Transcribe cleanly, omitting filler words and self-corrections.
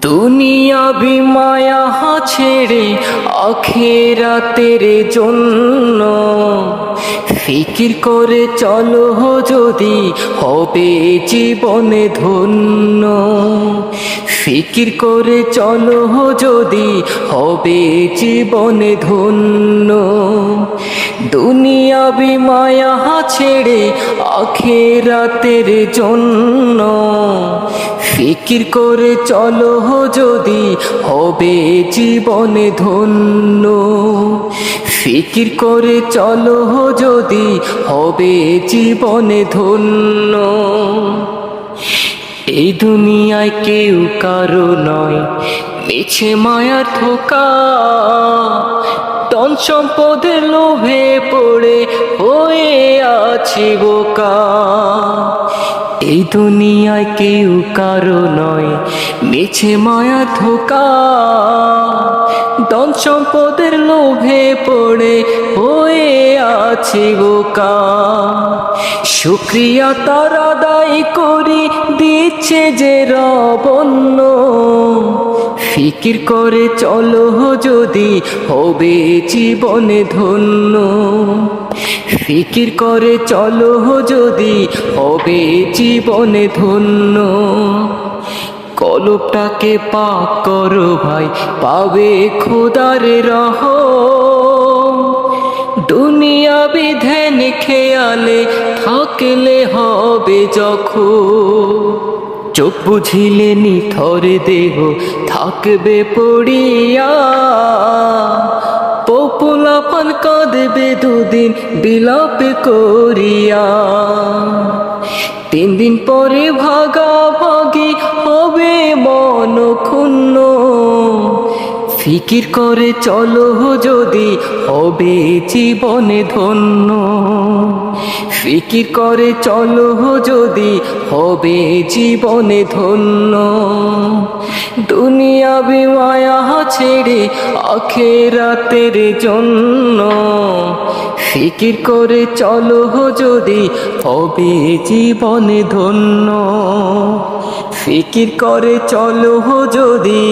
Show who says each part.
Speaker 1: দুনিয়া বিমায়া ছেড়ে আখিরাতের জন্য ফিকির করে চলো যদি হবে জীবনে ধন্য। ফিকির করে চলো যদি হবে জীবনে ধন্য। দুনিয়া বিমায়া ছেড়ে আখিরাতের জন্য ফিকির করে চলো যদি হবে জীবনে ধন্য। ফিকির করে চলো যদি হবে জীবনে ধন্য। এই দুনিয়ায় কেউ কারো নয় মিছে মায়ার ধোঁকা, ধন সম্পদের লোভে পড়ে হয়ে আছি বোকা। এই দুনিয়ায় কেউ কারো নয় মিছে মায়া ধোঁকা, ধন সম্পদের লোভে পড়ে হয়ে আছি বোকা। শুকরিয়া তার আদায় করি দিচ্ছে যে রবন্য। ফিকির করে চলো যদি হবে জীবনে ধন্য। ফিকির করে চলো যদি হবে জীবনে ধন্য। কলবটাকে পাক করো ভাই পাবে খোদার রহম। দুনিয়া বিধান খেয়ালে থাকলে হবে যখন, চোখ বুঝিলে নিথর দেহ থাকবে পড়িয়া। পোলাপান কাঁদবে দুদিন বিলাপ করিয়া। 3 দিন পরে ভাগাভাগি হবে মন ক্ষুণ্ণ। ফিকির করে চলো যদি হবে জীবনে ধন্য। ফিকির করে চলো যদি হবে জীবনে ধন্য। দুনিয়া বিমায়া ছেড়ে আখিরাতের জন্য ফিকির করে চলো যদি হবে জীবনে ধন্য। ফিকির করে চলো যদি